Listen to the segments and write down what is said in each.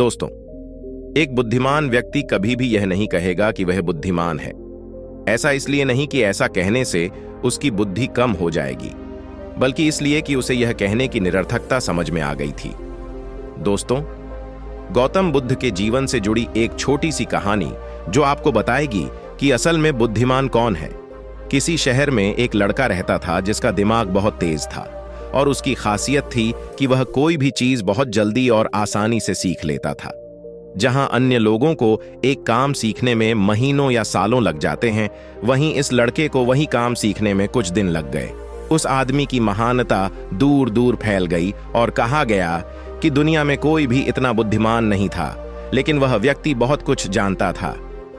दोस्तों, एक बुद्धिमान व्यक्ति कभी भी यह नहीं कहेगा कि वह बुद्धिमान है। ऐसा इसलिए नहीं कि ऐसा कहने से उसकी बुद्धि कम हो जाएगी, बल्कि इसलिए कि उसे यह कहने की निरर्थकता समझ में आ गई थी। दोस्तों, गौतम बुद्ध के जीवन से जुड़ी एक छोटी सी कहानी जो आपको बताएगी कि असल में बुद्धिमान कौन है। किसी शहर में एक लड़का रहता था जिसका दिमाग बहुत तेज था और उसकी खासियत थी कि वह कोई भी चीज बहुत जल्दी और आसानी से सीख लेता था। जहां अन्य लोगों को एक काम सीखने में महीनों या सालों लग जाते हैं, वहीं इस लड़के को वही काम सीखने में कुछ दिन लग गए। उस आदमी की महानता दूर दूर फैल गई और कहा गया कि दुनिया में कोई भी इतना बुद्धिमान नहीं था, लेकिन वह व्यक्ति बहुत कुछ जानता था।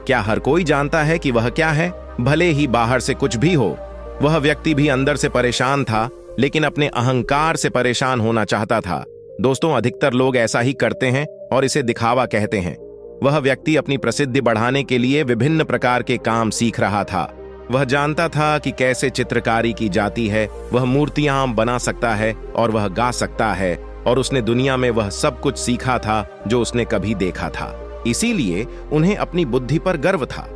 क्या हर कोई जानता है कि वह क्या है? भले ही बाहर से कुछ भी हो, वह व्यक्ति भी अंदर से परेशान था, लेकिन अपने अहंकार से परेशान होना चाहता था। दोस्तों, अधिकतर लोग ऐसा ही करते हैं और इसे दिखावा कहते हैं। वह व्यक्ति अपनी प्रसिद्धि बढ़ाने के लिए विभिन्न प्रकार के काम सीख रहा था। वह जानता था कि कैसे चित्रकारी की जाती है, वह मूर्तियां बना सकता है और वह गा सकता है, और उसने दुनिया में वह सब कुछ सीखा था जो उसने कभी देखा था। इसीलिए उन्हें अपनी बुद्धि पर गर्व था,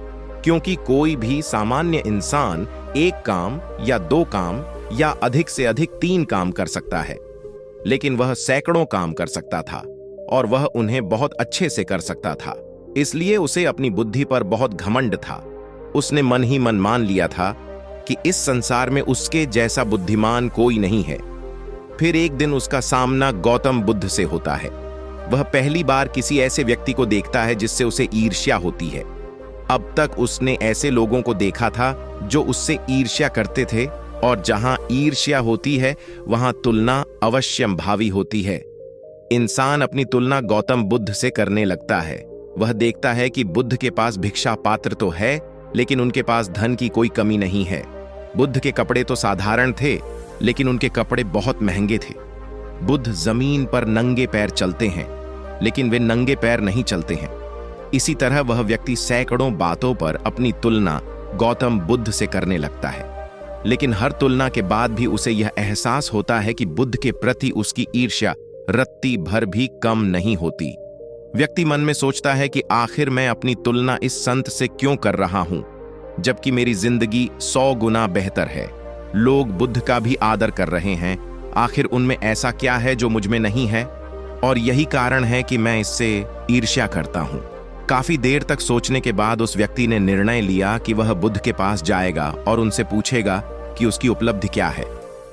क्योंकि कोई भी सामान्य इंसान एक काम या दो काम या अधिक से अधिक 3 काम कर सकता है, लेकिन वह सैकड़ों काम कर सकता था और वह उन्हें बहुत अच्छे से कर सकता था। इसलिए उसे अपनी बुद्धि पर बहुत घमंड था। उसने मन ही मन मान लिया था कि इस संसार में उसके जैसा बुद्धिमान कोई नहीं है। फिर एक दिन उसका सामना गौतम बुद्ध से होता है। वह पहली बार किसी ऐसे व्यक्ति को देखता है जिससे उसे ईर्ष्या होती है। अब तक उसने ऐसे लोगों को देखा था जो उससे ईर्ष्या करते थे, और जहां ईर्ष्या होती है वहां तुलना अवश्यम भावी होती है। इंसान अपनी तुलना गौतम बुद्ध से करने लगता है। वह देखता है कि बुद्ध के पास भिक्षा पात्र तो है, लेकिन उनके पास धन की कोई कमी नहीं है। बुद्ध के कपड़े तो साधारण थे, लेकिन उनके कपड़े बहुत महंगे थे। बुद्ध जमीन पर नंगे पैर चलते हैं, लेकिन वे नंगे पैर नहीं चलते हैं। इसी तरह वह व्यक्ति सैकड़ों बातों पर अपनी तुलना गौतम बुद्ध से करने लगता है, लेकिन हर तुलना के बाद भी उसे यह एहसास होता है कि बुद्ध के प्रति उसकी ईर्ष्या रत्ती भर भी कम नहीं होती। व्यक्ति मन में सोचता है कि आखिर मैं अपनी तुलना इस संत से क्यों कर रहा हूं, जबकि मेरी जिंदगी 100 गुना बेहतर है। लोग बुद्ध का भी आदर कर रहे हैं, आखिर उनमें ऐसा क्या है जो मुझ में नहीं है? और यही कारण है कि मैं इससे ईर्ष्या करता हूं। काफी देर तक सोचने के बाद उस व्यक्ति ने निर्णय लिया कि वह बुद्ध के पास जाएगा और उनसे पूछेगा कि उसकी उपलब्धि क्या है।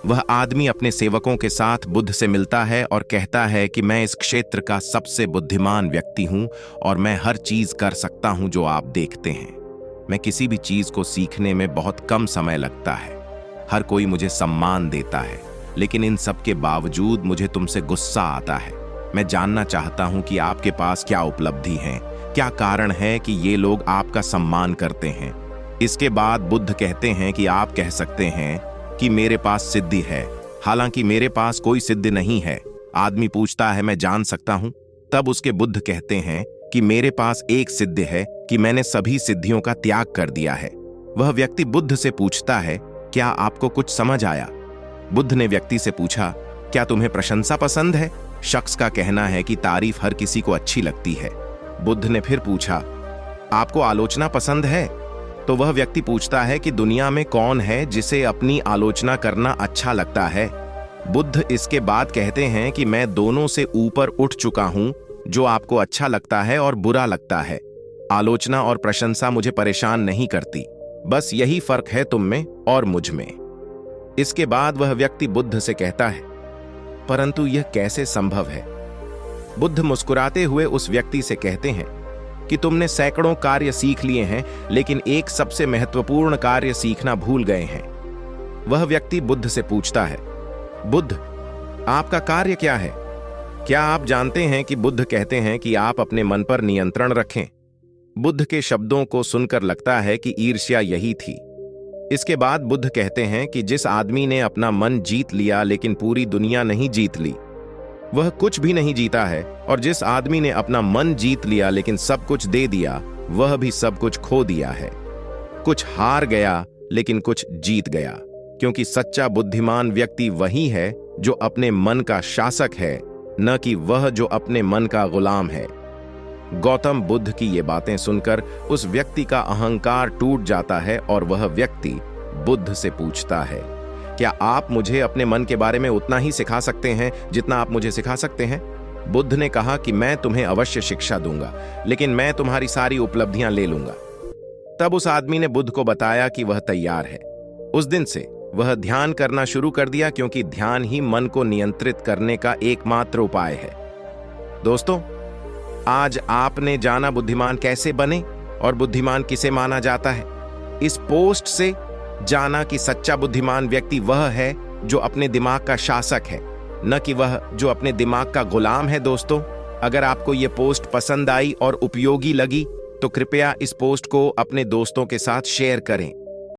वह आदमी अपने सेवकों के साथ बुद्ध से मिलता है और कहता है कि मैं इस क्षेत्र का सबसे बुद्धिमान व्यक्ति हूं और मैं हर चीज कर सकता हूं जो आप देखते हैं। मैं किसी भी चीज को सीखने में बहुत कम समय लगता है। हर कोई मुझे सम्मान देता है, लेकिन इन सब के बावजूद मुझे तुमसे गुस्सा आता है। मैं जानना चाहता हूं कि आपके पास क्या उपलब्धि है, क्या कारण है कि ये लोग आपका सम्मान करते हैं। इसके बाद बुद्ध कहते हैं कि आप कह सकते हैं कि मेरे पास सिद्धि है, हालांकि मेरे पास कोई सिद्धि नहीं है। आदमी पूछता है, मैं जान सकता हूं? तब उसके बुद्ध कहते हैं कि मेरे पास एक सिद्धि है कि मैंने सभी सिद्धियों का त्याग कर दिया है। वह व्यक्ति बुद्ध से पूछता है, क्या आपको कुछ समझ आया? बुद्ध ने व्यक्ति से पूछा, क्या तुम्हें प्रशंसा पसंद है? शख्स का कहना है कि तारीफ हर किसी को अच्छी लगती है। बुद्ध ने फिर पूछा, आपको आलोचना पसंद है? तो वह व्यक्ति पूछता है कि दुनिया में कौन है जिसे अपनी आलोचना करना अच्छा लगता है? बुद्ध इसके बाद कहते हैं कि मैं दोनों से ऊपर उठ चुका हूं, जो आपको अच्छा लगता है और बुरा लगता है। आलोचना और प्रशंसा मुझे परेशान नहीं करती, बस यही फर्क है तुम में और मुझ में। इसके बाद वह व्यक्ति बुद्ध से कहता है, परंतु यह कैसे संभव है? बुद्ध मुस्कुराते हुए उस व्यक्ति से कहते हैं कि तुमने सैकड़ों कार्य सीख लिए हैं, लेकिन एक सबसे महत्वपूर्ण कार्य सीखना भूल गए हैं। वह व्यक्ति बुद्ध से पूछता है, बुद्ध, आपका कार्य क्या है? क्या आप जानते हैं कि बुद्ध कहते हैं कि आप अपने मन पर नियंत्रण रखें? बुद्ध के शब्दों को सुनकर लगता है कि ईर्ष्या यही थी। इसके बाद बुद्ध कहते हैं कि जिस आदमी ने अपना मन जीत लिया लेकिन पूरी दुनिया नहीं जीत ली, वह कुछ भी नहीं जीता है, और जिस आदमी ने अपना मन जीत लिया लेकिन सब कुछ दे दिया, वह भी सब कुछ खो दिया है। कुछ हार गया लेकिन कुछ जीत गया, क्योंकि सच्चा बुद्धिमान व्यक्ति वही है जो अपने मन का शासक है, न कि वह जो अपने मन का गुलाम है। गौतम बुद्ध की ये बातें सुनकर उस व्यक्ति का अहंकार टूट जाता है और वह व्यक्ति बुद्ध से पूछता है, क्या आप मुझे अपने मन के बारे में उतना ही सिखा सकते हैं जितना आप मुझे सिखा सकते हैं? बुद्ध ने कहा कि मैं तुम्हें अवश्य शिक्षा दूंगा, लेकिन मैं तुम्हारी सारी उपलब्धियां ले लूंगा। तब उस आदमी ने बुद्ध को बताया कि वह तैयार है। उस दिन से वह ध्यान करना शुरू कर दिया, क्योंकि ध्यान ही मन को नियंत्रित करने का एकमात्र उपाय है। दोस्तों, आज आपने जाना बुद्धिमान कैसे बने और बुद्धिमान किसे माना जाता है। इस पोस्ट से जाना कि सच्चा बुद्धिमान व्यक्ति वह है जो अपने दिमाग का शासक है, न कि वह जो अपने दिमाग का गुलाम है। दोस्तों, अगर आपको यह पोस्ट पसंद आई और उपयोगी लगी तो कृपया इस पोस्ट को अपने दोस्तों के साथ शेयर करें।